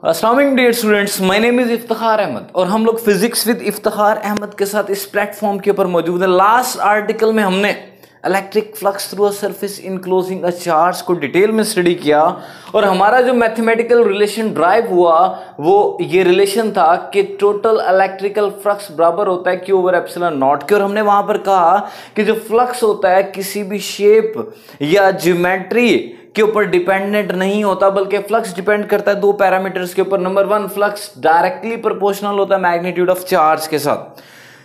अस्सलाम वालेकुम dear students, my name is Iftikhar Ahmed और हम लोग फिजिक्स विद इफ्तिखार अहमद के साथ इस प्लेटफॉर्म के ऊपर मौजूद है। लास्ट आर्टिकल में हमने electric flux through a surface enclosing a charge को डिटेल में स्टडी किया और हमारा जो मैथमेटिकल रिलेशन ड्राइव हुआ वो ये रिलेशन था कि टोटल इलेक्ट्रिकल फ्लक्स बराबर होता है Q ओवर एप्सिलॉन नॉट के। और हमने वहां पर कहा कि जो फ्लक्स होता है किसी भी शेप या ज्योमेट्री के ऊपर डिपेंडेंट नहीं होता, बल्कि फ्लक्स डिपेंड करता है दो पैरामीटर्स के ऊपर। Number one, flux directly proportional होता है मैग्नीट्यूड ऑफ चार्ज के साथ।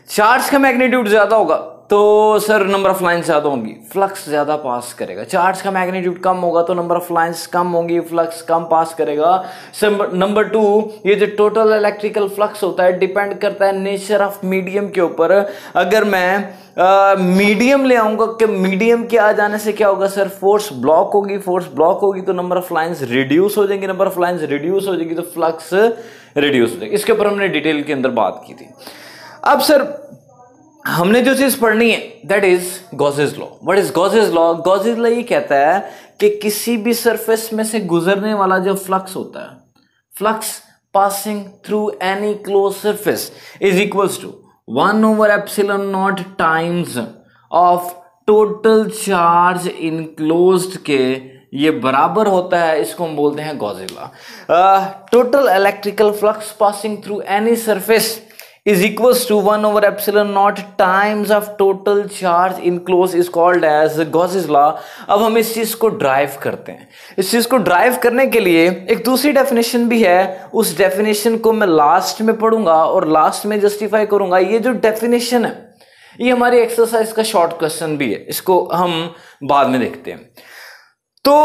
चार्ज का मैग्नीट्यूड ज्यादा होगा तो सर नंबर ऑफ लाइंस ज्यादा होंगी, फ्लक्स ज्यादा पास करेगा। चार्ज का मैग्नीट्यूड कम होगा तो नंबर ऑफ लाइंस कम होंगी, फ्लक्स कम पास करेगा। नंबर टू, ये जो टोटल इलेक्ट्रिकल फ्लक्स होता है डिपेंड करता है नेचर ऑफ मीडियम के ऊपर। अगर मैं मीडियम ले आऊंगा कि मीडियम के आ जाने से क्या होगा सर, फोर्स ब्लॉक होगी। फोर्स ब्लॉक होगी तो नंबर ऑफ लाइंस रिड्यूस हो जाएंगी, नंबर ऑफ लाइंस रिड्यूस हो जाएगी तो फ्लक्स रिड्यूस हो जाएगी। इसके ऊपर हमने डिटेल के अंदर बात की थी। अब सर हमने जो चीज पढ़नी है that is Gauss's law. What is Gauss's law? Gauss's law ये कहता है कि किसी भी सरफेस में से गुजरने वाला जो फ्लक्स होता है, flux passing through any close surface is equals to 1 over epsilon not times of total charge enclosed के ये बराबर होता है। इसको हम बोलते हैं Gauss's law. Total electrical flux passing through any surface is equals to 1 over epsilon naught times of total charge enclosed is called as Gauss's law। अब हम इस चीज को ड्राइव करते हैं। इस चीज को ड्राइव करने के लिए एक दूसरी डेफिनेशन भी है, उस डेफिनेशन को मैं लास्ट में पढ़ूंगा और लास्ट में जस्टिफाई करूंगा। ये जो डेफिनेशन है ये हमारी एक्सरसाइज का शॉर्ट क्वेश्चन भी है, इसको हम बाद में देखते हैं। तो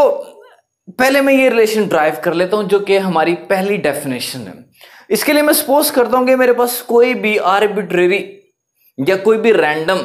पहले मैं ये रिलेशन ड्राइव कर लेता हूं जो कि हमारी पहली डेफिनेशन है। इसके लिए मैं सपोज करता हूं कि मेरे पास कोई भी आर्बिट्रेरी या कोई भी रैंडम,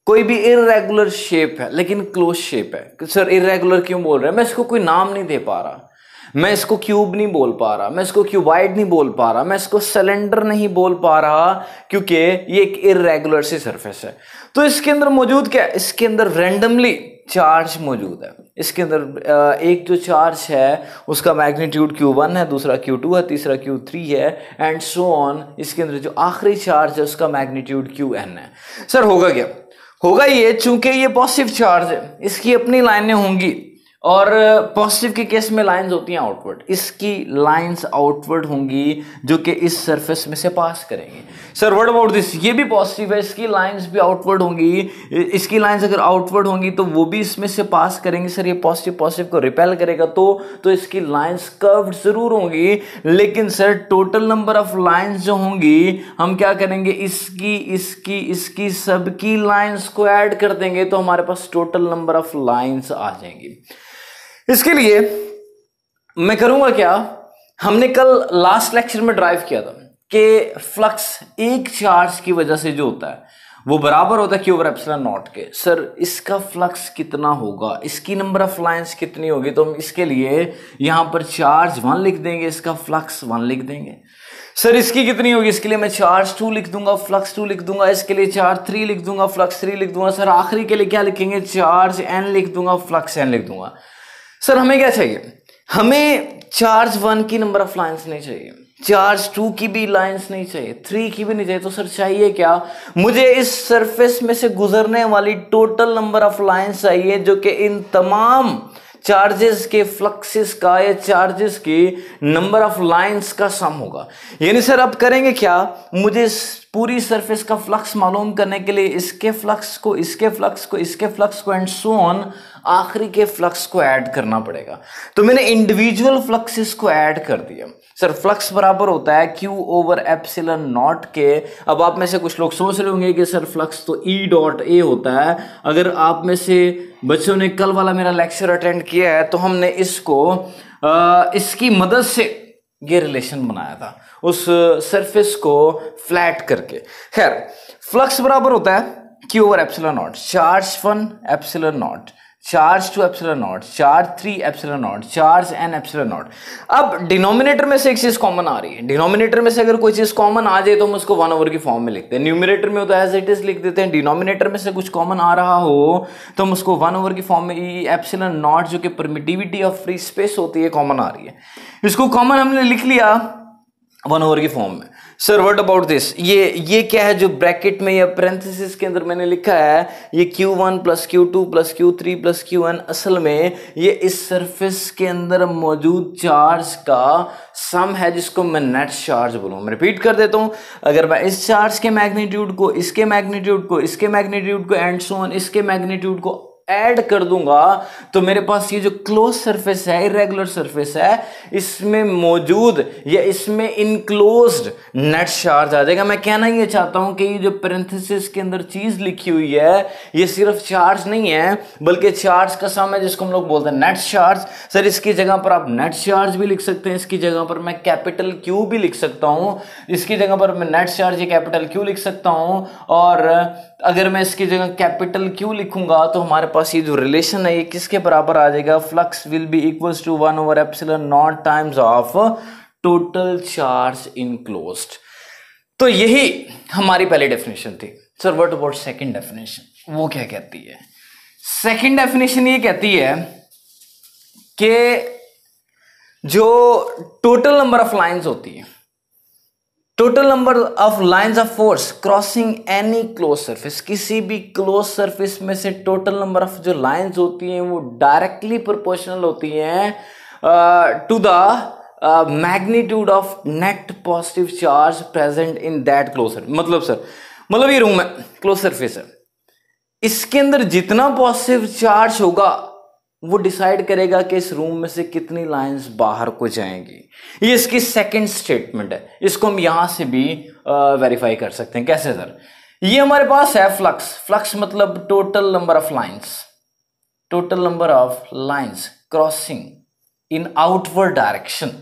कोई भी इर्रेगुलर शेप है लेकिन क्लोज शेप है। सर इर्रेगुलर क्यों बोल रहे हैं? मैं इसको कोई नाम नहीं दे पा रहा, मैं इसको क्यूब नहीं बोल पा रहा, मैं इसको क्यूबाइड नहीं बोल पा रहा, मैं इसको सिलेंडर नहीं बोल पा रहा क्योंकि ये एक इर्रेगुलर सी सरफेस है। तो इसके अंदर मौजूद क्या है? इसके अंदर रैंडमली चार्ज मौजूद है। इसके अंदर एक जो चार्ज है उसका मैग्नीट्यूड Q1 है, दूसरा Q2 है, तीसरा Q3 है एंड सो ऑन। इसके अंदर जो आखिरी चार्ज है उसका मैग्नीट्यूड Qn है। सर होगा क्या? होगा ये, चूंकि ये पॉजिटिव चार्ज है इसकी अपनी लाइनें होंगी और पॉजिटिव के केस में लाइंस होती हैं आउटवर्ड, इसकी लाइंस आउटवर्ड होंगी जो कि इस सरफेस में से पास करेंगी। Sir what about this? ये भी पॉजिटिव है, इसकी लाइंस भी आउटवर्ड होंगी। इसकी लाइंस अगर आउटवर्ड होंगी तो वो भी इसमें से पास करेंगी। सर ये पॉजिटिव को रिपेल करेगा तो इसकी लाइंस कर्व्ड जरूर होंगी, लेकिन sir total number of lines जो होंगी हम क्या करेंगे, इसकी सबकी लाइंस को ऐड कर देंगे तो हमारे पास टोटल नंबर ऑफ लाइंस आ जाएंगी। इसके लिए मैं करूंगा क्या, हमने कल लास्ट लेक्चर में ड्राइव किया था कि फ्लक्स एक चार्ज की वजह से जो होता है वो बराबर होता है Q ओवर एप्सिलॉन नॉट के। सर इसका फ्लक्स कितना होगा, इसकी नंबर ऑफ लाइंस कितनी होगी? तो हम इसके लिए यहां पर चार्ज 1 लिख देंगे, इसका फ्लक्स 1 लिख देंगे। सर इसकी कितनी होगी? इसके लिए मैं चार्ज 2 लिख दूंगा, फ्लक्स 2 लिख दूंगा। इसके लिए चार्ज 3 लिख दूंगा, फ्लक्स 3 लिख दूंगा। सर आखिरी के लिए क्या लिखेंगे? चार्ज n लिख दूंगा, फ्लक्स n लिख दूंगा। सर हमें क्या चाहिए? हमें चार्ज 1 की नंबर ऑफ लाइंस नहीं चाहिए, चार्ज 2 की भी लाइंस नहीं चाहिए, 3 की भी नहीं चाहिए। तो सर चाहिए क्या? मुझे इस सरफेस में से गुजरने वाली टोटल नंबर ऑफ लाइंस चाहिए जो कि इन तमाम चार्जेस के फ्लक्सेस का या चार्जेस की नंबर ऑफ लाइंस का सम होगा। यानी सर अब करेंगे क्या, मुझे इस पूरी सरफेस का फ्लक्स मालूम करने के लिए इसके फ्लक्स को, इसके फ्लक्स को, इसके फ्लक्स को एंड सो ऑन आखिरी के फ्लक्स को ऐड करना पड़ेगा। तो मैंने इंडिविजुअल फ्लक्सेस को ऐड कर दिया। सर फ्लक्स बराबर होता है Q ओवर एप्सिलॉन नॉट के। अब आप में से कुछ लोग सोच रहे होंगे कि सर फ्लक्स तो E डॉट A होता है। अगर आप में से बच्चों ने कल वाला मेरा लेक्चर अटेंड किया है तो हमने इसको इसकी मदद से ये रिलेशन बनाया था, उस सरफेस को फ्लैट करके। खैर फ्लक्स बराबर होता है Q over epsilon not, charge 1 epsilon not charge 2 epsilon not, charge 3 epsilon not, charge n epsilon not. अब डिनोमिनेटर में से एक चीज कॉमन आ रही है, डिनोमिनेटर में से अगर कोई चीज कॉमन आ जाए तो हम उसको 1 ओवर की फॉर्म में लिखते हैं। न्यूमिनेटर में तो एज इट इज लिख देते हैं, डिनोमिनेटर में से कुछ कॉमन आ रहा हो तो हम उसको 1 ओवर की फॉर्म में ई एप्सिलॉन नॉट जो कि परमिटिविटी ऑफ फ्री स्पेस होती है कॉमन आ रही है, इसको कॉमन हमने लिख लिया 1 ओवर की फॉर्म में। सर व्हाट अबाउट दिस, ये क्या है जो ब्रैकेट में या पैरेंथेसिस के अंदर मैंने लिखा है, ये Q1 plus Q2 plus Q3 plus Qn, असल में ये इस सरफेस के अंदर मौजूद चार्ज का सम है जिसको मैं नेट चार्ज बोलूँ। मैं रिपीट कर देता हूँ, अगर मैं इस चार्ज के मैग्नीट्यूड को, इसके मैग्नीट्यूड को, इसके मैग्नीट्यूड को एंड सो ऑन, इसके मैग्नीट्यूड को ऐड कर दूंगा तो मेरे पास ये जो क्लोज सरफेस है, इरेगुलर सरफेस है, इसमें मौजूद या इसमें इनक्लोज्ड नेट चार्ज आ जाएगा। मैं कहना ये चाहता हूं कि ये जो पैरेंथेसिस के अंदर चीज लिखी हुई है ये सिर्फ चार्ज नहीं है बल्कि चार्ज का सम है जिसको हम लोग बोलते हैं नेट चार्ज। सर इसकी जगह पर आप नेट चार्ज भी लिख सकते हैं, इसकी जगह पर मैं कैपिटल Q भी लिख सकता हूं, इसकी जगह पर मैं नेट चार्ज या कैपिटल Q लिख सकता हूं। और अगर मैं इसकी जगह कैपिटल Q लिखूंगा तो हमारे पास ये जो रिलेशन है ये किसके बराबर आ जाएगा, flux will be equals to 1 over epsilon not times of total charge enclosed. तो यही हमारी पहली डेफिनेशन थी। Sir what about second definition, वो क्या कहती है? सेकंड डेफिनेशन ये कहती है कि जो टोटल नंबर ऑफ लाइंस होती है, total number of lines of force crossing any close surface, किसी भी क्लोज सरफेस में से टोटल नंबर ऑफ जो लाइंस होती हैं वो डायरेक्टली प्रोपोर्शनल होती हैं to the magnitude of net positive charge present in that close surface. मतलब ये रूम है, क्लोज सरफेस है, इसके अंदर जितना पॉजिटिव चार्ज होगा वो डिसाइड करेगा कि इस रूम में से कितनी लाइंस बाहर को जाएंगी। ये इसकी सेकंड स्टेटमेंट है, इसको हम यहां से भी वेरीफाई कर सकते हैं। कैसे सर? ये हमारे पास है फ्लक्स, फ्लक्स मतलब total number of lines, total number of lines crossing in outward direction,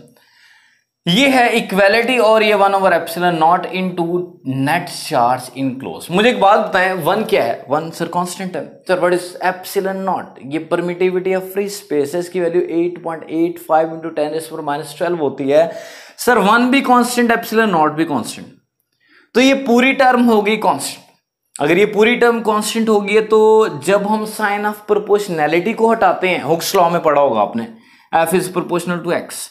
ये है इक्वेलिटी, और ये 1 over epsilon not into net charge enclose. मुझे एक बात बताएं, 1 क्या है? 1 सर कांस्टेंट है। Sir what is epsilon not? ये परमिटिविटी ऑफ फ्री स्पेस है, इसकी वैल्यू 8.85 इंटू 10⁻12 होती है। सर 1 भी कांस्टेंट, एप्सिलॉन नॉट भी कांस्टेंट, तो ये पूरी टर्म होगी कांस्टेंट। अगर ये पूरी टर्म कांस्टेंट होगी तो जब हम साइन ऑफ प्रोपोर्शनैलिटी को हटाते हैं, हुक्स लॉ में पढ़ा होगा आपने, F is proportional to X,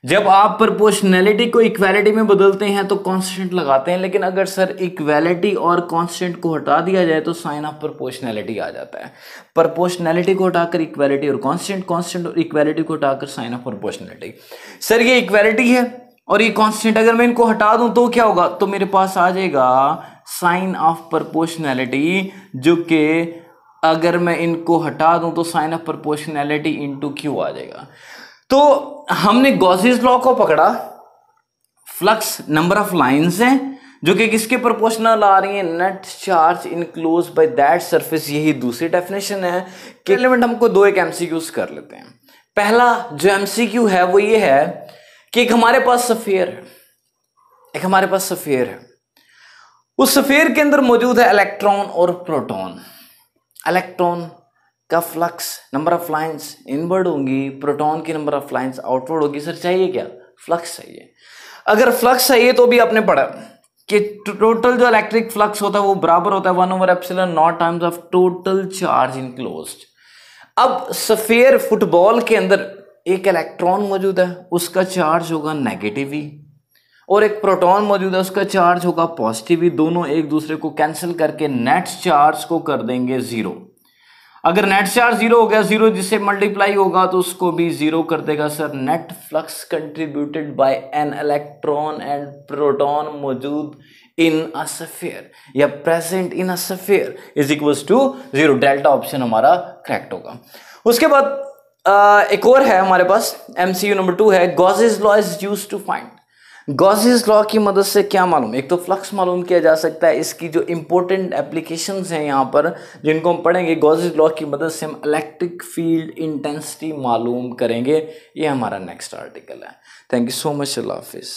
जब आप प्रोपोर्शनैलिटी को इक्वालिटी में बदलते हैं तो कांस्टेंट लगाते हैं। लेकिन अगर सर इक्वालिटी और कांस्टेंट को हटा दिया जाए तो साइन ऑफ प्रोपोर्शनैलिटी आ जाता है। प्रोपोर्शनैलिटी को हटाकर इक्वालिटी और कांस्टेंट, कांस्टेंट और इक्वालिटी को हटाकर साइन ऑफ प्रोपोर्शनैलिटी। सर ये इक्वालिटी है और ये कांस्टेंट, अगर मैं इनको हटा दूं तो क्या होगा? तो मेरे पास आ जाएगा साइन ऑफ प्रोपोर्शनैलिटी, जो कि अगर मैं इनको हटा दूं तो sign of proportionality into Q आ जाएगा। तो हमने गॉसेस लॉ को पकड़ा, फ्लक्स नंबर ऑफ लाइंस हैं जो कि किसके प्रोपोर्शनल आ रही हैं, net charge enclose by that surface. यही दूसरी डेफिनेशन है कि एलिमेंट हमको दो एक एमसीक्यूज कर लेते हैं। पहला जो एमसीक्यू है वो ये है कि एक हमारे पास सफेयर है, एक हमारे पास सफेयर है, उस सफेयर के अंदर मौजूद है इलेक्ट्रॉन और प्रोटॉन। इलेक्ट्रॉन का flux number of lines inward होंगी, प्रोटॉन की नंबर ऑफ लाइंस आउटवर्ड होगी। सर चाहिए क्या? फ्लक्स चाहिए। अगर फ्लक्स चाहिए तो भी आपने पढ़ा कि टोटल जो इलेक्ट्रिक फ्लक्स होता है वो बराबर होता है 1 over epsilon not times of total charge enclosed. अब सफेयर फुटबॉल के अंदर एक इलेक्ट्रॉन मौजूद है, उसका चार्ज होगा नेगेटिव ही, और एक प्रोटॉन मौजूद है, उसका चार्ज होगा पॉजिटिव ही। दोनों एक दूसरे को कैंसिल करके नेट चार्ज को कर देंगे 0। अगर नेट चार्ज 0 हो गया, 0 जिससे मल्टीप्लाई होगा तो उसको भी 0 कर देगा। Sir net flux contributed by an electron and proton मौजूद इन अ सफेयर या present in a sphere is equals to 0। Delta option हमारा करेक्ट होगा। उसके बाद एक और है हमारे पास, एमसीक्यू नंबर 2 है, Gauss's law is used to find. Gauss's law की मदद से क्या मालूम? एक तो फ्लक्स मालूम किया जा सकता है, इसकी जो इंपॉर्टेंट एप्लीकेशंस हैं यहाँ पर जिनको हम पढ़ेंगे, गॉसेस लॉ की मदद से हम इलेक्ट्रिक फील्ड इंटेंसिटी मालूम करेंगे। ये हमारा नेक्स्ट आर्टिकल है। थैंक यू सो मच, अल्लाह हाफिज़।